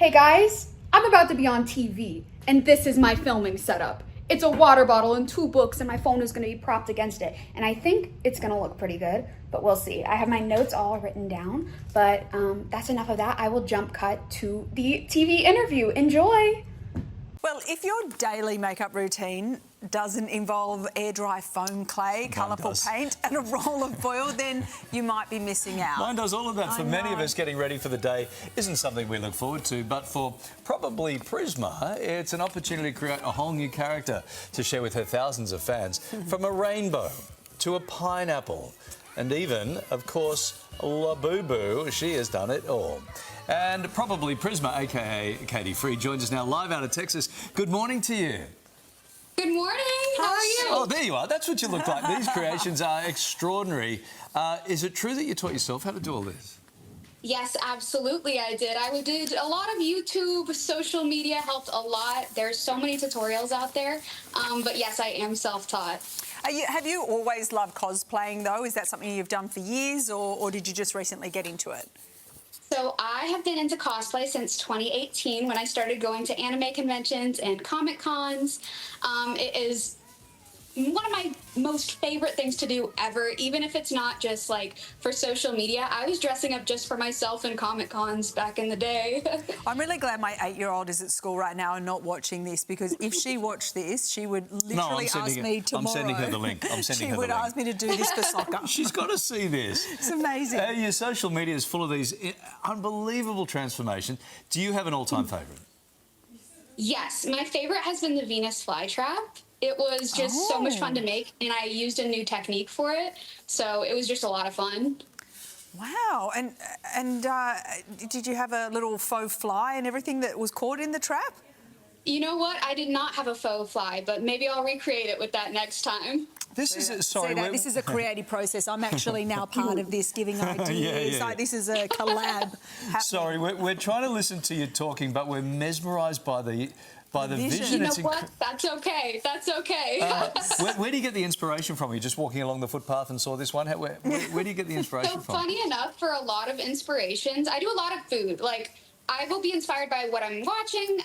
Hey guys, I'm about to be on TV, and this is my filming setup. It's a water bottle and 2 books, and my phone is going to be propped against it. And I think it's going to look pretty good, but we'll see. I have my notes all written down, but that's enough of that. I will jump cut to the TV interview. Enjoy! Well, if your daily makeup routine doesn't involve air-dry foam clay, colourful paint and a roll of foil, then you might be missing out. Mine does all of that. For many of us, getting ready for the day isn't something we look forward to, but for probably Prisma, it's an opportunity to create a whole new character to share with her thousands of fans. From a rainbow to a pineapple and even, of course, La Boo Boo, she has done it all. And probably Prisma, aka Katie Free, joins us now live out of Texas. Good morning to you. Good morning. How are you? Oh, there you are. That's what you look like. These creations are extraordinary. Is it true that you taught yourself how to do all this? Yes, absolutely I did. I did a lot of YouTube, social media helped a lot. There's so many tutorials out there. But yes, I am self-taught. Have you always loved cosplaying, though? Is that something you've done for years, or did you just recently get into it? So I have been into cosplay since 2018 when I started going to anime conventions and Comic Cons. It is one of my most favorite things to do ever, even if it's not just like for social media. I was dressing up just for myself in Comic Cons back in the day. I'm really glad my 8-year-old is at school right now and not watching this, because if she watched this, she would literally ask me tomorrow. I'm sending her the link. She would ask me to do this for soccer. She's got to see this. It's amazing. Your social media is full of these unbelievable transformations. Do you have an all-time favourite? Yes, my favorite has been the Venus flytrap. It was just so much fun to make, and I used a new technique for it, so it was just a lot of fun. Wow. And did you have a little faux fly and everything that was caught in the trap? You know what? I did not have a faux fly, but maybe I'll recreate it with that next time. This is this is a creative process. I'm actually now part of this, giving ideas. Yeah. Like this is a collab. Sorry, we're trying to listen to you talking, but we're mesmerised by the vision. You know what? That's okay. That's okay. Where do you get the inspiration from? Are you just walking along the footpath and saw this one? Where do you get the inspiration from? Funny enough, for a lot of inspirations, I do a lot of food. Like, I will be inspired by what I'm watching,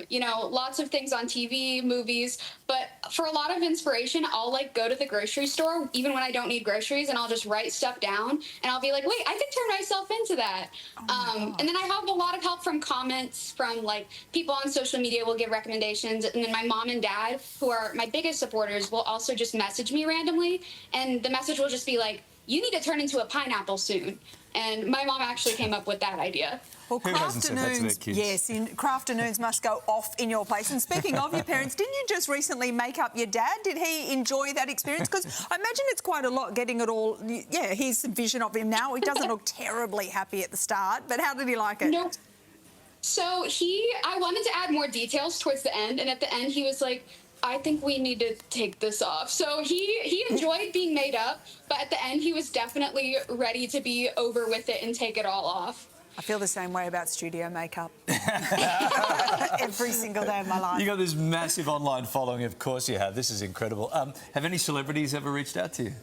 you know, lots of things on TV, movies, but for a lot of inspiration, I'll like go to the grocery store, even when I don't need groceries, and I'll just write stuff down, and I'll be like, wait, I can turn myself into that. And then I have a lot of help from comments from like people on social media will give recommendations, and then my mom and dad, who are my biggest supporters, will also just message me randomly, and the message will just be like, you need to turn into a pineapple soon. And my mom actually came up with that idea. Well, crafternoons must go off in your place. And speaking of your parents, didn't you just recently make up your dad? Did he enjoy that experience? Because I imagine it's quite a lot getting it all. Yeah, here's some vision of him now. He doesn't look terribly happy at the start, but how did he like it? Nope. So I wanted to add more details towards the end, and at the end he was like, I think we need to take this off. So he enjoyed being made up, but at the end he was definitely ready to be over with it and take it all off. I feel the same way about studio makeup. Every single day of my life. You got this massive online following, of course you have. This is incredible. Have any celebrities ever reached out to you?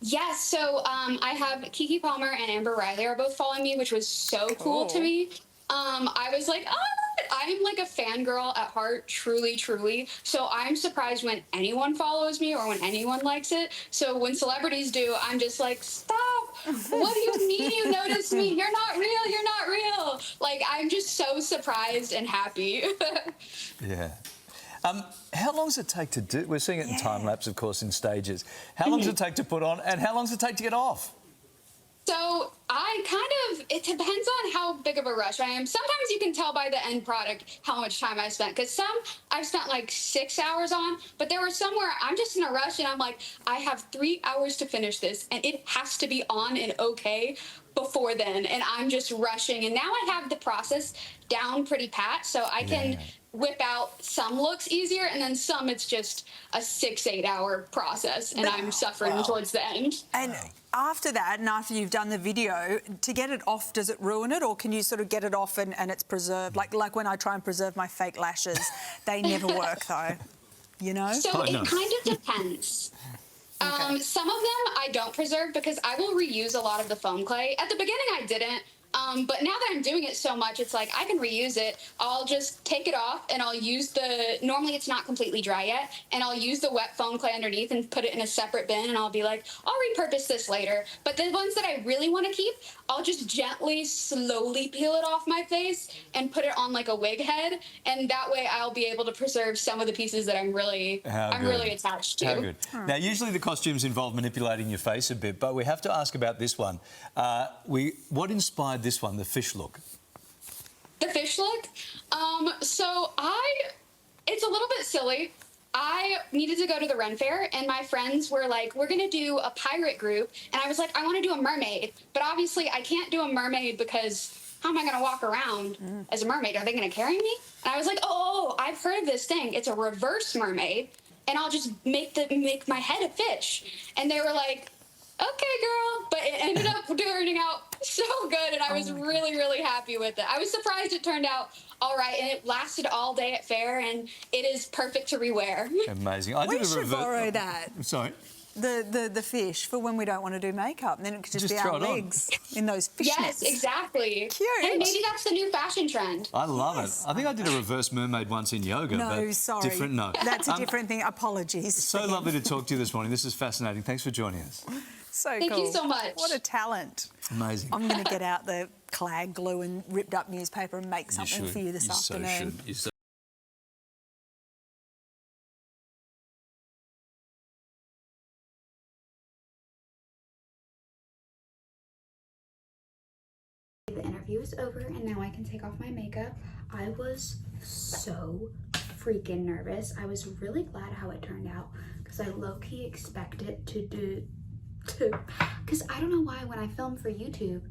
Yes, so I have Keke Palmer and Amber Riley are both following me, which was so cool to me. I was like, I'm like a fangirl at heart, truly, truly. So I'm surprised when anyone follows me or when anyone likes it. So when celebrities do, I'm just like, stop. What do you mean you noticed me? You're not real. You're not real. Like, I'm just so surprised and happy. Yeah. How long does it take to do? We're seeing it in time lapse, of course, in stages. How long does it take to put on, and how long does it take to get off? So it depends on how big of a rush I am. Sometimes you can tell by the end product how much time I spent, because some I've spent like 6 hours on, but there were some where I'm just in a rush and I'm like, I have 3 hours to finish this and it has to be on and okay before then, and I'm just rushing. And now I have the process down pretty pat, so I can whip out some looks easier, and then some it's just a 6-8 hour process, and I'm suffering towards the end. And after that, and after you've done the video, to get it off, does it ruin it, or can you sort of get it off and it's preserved? Like when I try and preserve my fake lashes, they never work though, you know? So it kind of depends. Some of them I don't preserve because I will reuse a lot of the foam clay. At the beginning I didn't. But now that I'm doing it so much, it's like I can reuse it. I'll just take it off and I'll use normally it's not completely dry yet, and I'll use the wet foam clay underneath and put it in a separate bin, and I'll be like, I'll repurpose this later. But the ones that I really want to keep, I'll just gently, slowly peel it off my face and put it on like a wig head, and that way I'll be able to preserve some of the pieces that I'm really attached to. How good. Now, usually the costumes involve manipulating your face a bit, but we have to ask about this one. What inspired this one, the fish look? The fish look? It's a little bit silly. I needed to go to the Ren Fair, and my friends were like, we're going to do a pirate group. And I was like, I want to do a mermaid. But obviously, I can't do a mermaid because how am I going to walk around as a mermaid? Are they going to carry me? And I was like, oh, I've heard of this thing. It's a reverse mermaid, and I'll just make my head a fish. And they were like, okay, girl. But it ended up turning out so good, and I was really, really happy with it. I was surprised it turned out all right, and it lasted all day at fair, and it is perfect to rewear. Amazing. We should borrow that. Sorry? The fish for when we don't want to do makeup, and then it could just be throw our it on. legs in those fishnets. Yes, exactly. Cute. And maybe that's the new fashion trend. I love it. I think I did a reverse mermaid once in yoga. No, but sorry. Different, no. That's a different thing. Apologies. So lovely to talk to you this morning. This is fascinating. Thanks for joining us. So Thank cool. you so much. What a talent. Amazing. I'm going to get out the clag glue and ripped up newspaper and make something for you this afternoon. You so The interview is over, and now I can take off my makeup. I was so freaking nervous. I was really glad how it turned out, because I low-key expected because I don't know why when I film for YouTube,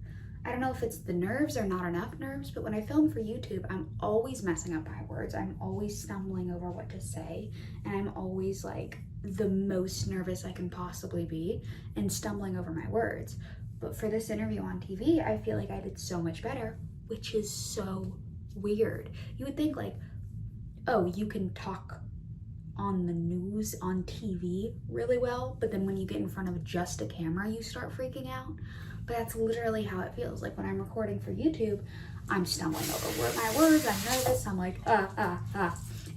I don't know if it's the nerves or not enough nerves, but when I film for YouTube, I'm always messing up my words. I'm always stumbling over what to say, and I'm always like the most nervous I can possibly be and stumbling over my words. But for this interview on TV, I feel like I did so much better, which is so weird. You would think like, oh, you can talk on the news on TV really well, but then when you get in front of just a camera, you start freaking out. But that's literally how it feels. Like when I'm recording for YouTube, I'm stumbling over my words, I'm nervous, I'm like, And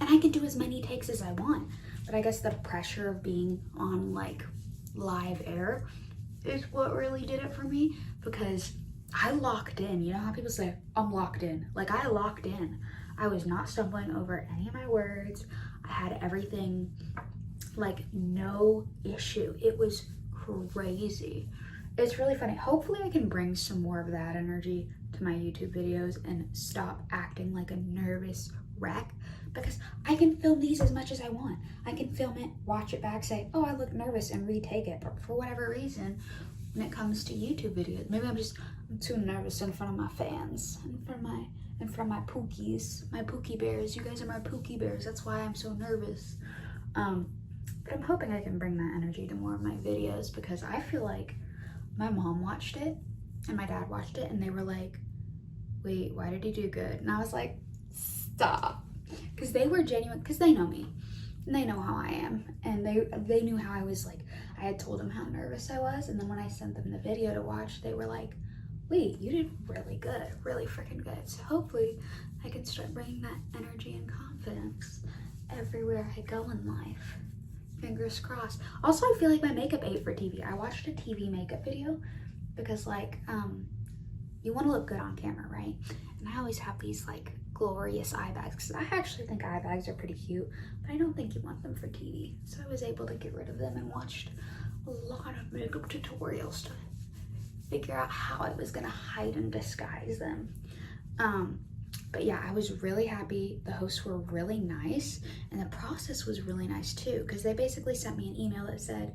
I can do as many takes as I want. But I guess the pressure of being on like live air is what really did it for me, because I locked in. You know how people say, I'm locked in? Like, I locked in. I was not stumbling over any of my words. I had everything, like, no issue. It was crazy. It's really funny. Hopefully I can bring some more of that energy to my YouTube videos and stop acting like a nervous wreck, because I can film these as much as I want. I can film it, watch it back, say, oh, I look nervous, and retake it. But for whatever reason, when it comes to YouTube videos, maybe I'm too nervous in front of my fans, in front of my pookies, my pookie bears. You guys are my pookie bears. That's why I'm so nervous. But I'm hoping I can bring that energy to more of my videos, because I feel like my mom watched it and my dad watched it, and they were like, wait, why did he do good? And I was like, stop. Because they were genuine, because they know me and they know how I am, and they knew how I was. Like, I had told them how nervous I was, and then when I sent them the video to watch, they were like, wait, you did really good, really freaking good. So hopefully I can start bringing that energy and confidence everywhere I go in life. Fingers crossed. Also, I feel like my makeup ate for TV. I watched a TV makeup video because, like, you want to look good on camera, right? And I always have these, like, glorious eye bags, because I actually think eye bags are pretty cute, but I don't think you want them for TV. So I was able to get rid of them and watched a lot of makeup tutorials to figure out how I was gonna hide and disguise them. But yeah, I was really happy. The hosts were really nice, and the process was really nice too, because they basically sent me an email that said,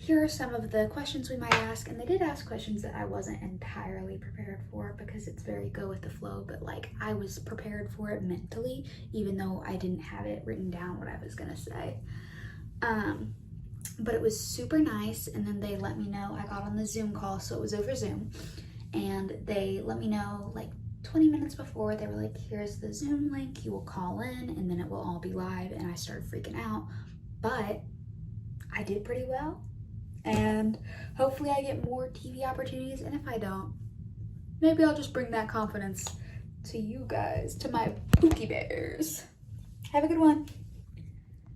here are some of the questions we might ask. And they did ask questions that I wasn't entirely prepared for, because it's very go with the flow, but like I was prepared for it mentally, even though I didn't have it written down what I was gonna say. But it was super nice. And then they let me know, I got on the Zoom call, so it was over Zoom, and they let me know like 20 minutes before. They were like, here's the Zoom link, you will call in and then it will all be live. And I started freaking out, but I did pretty well, and hopefully I get more TV opportunities. And if I don't, maybe I'll just bring that confidence to you guys, to my Pookie Bears. Have a good one.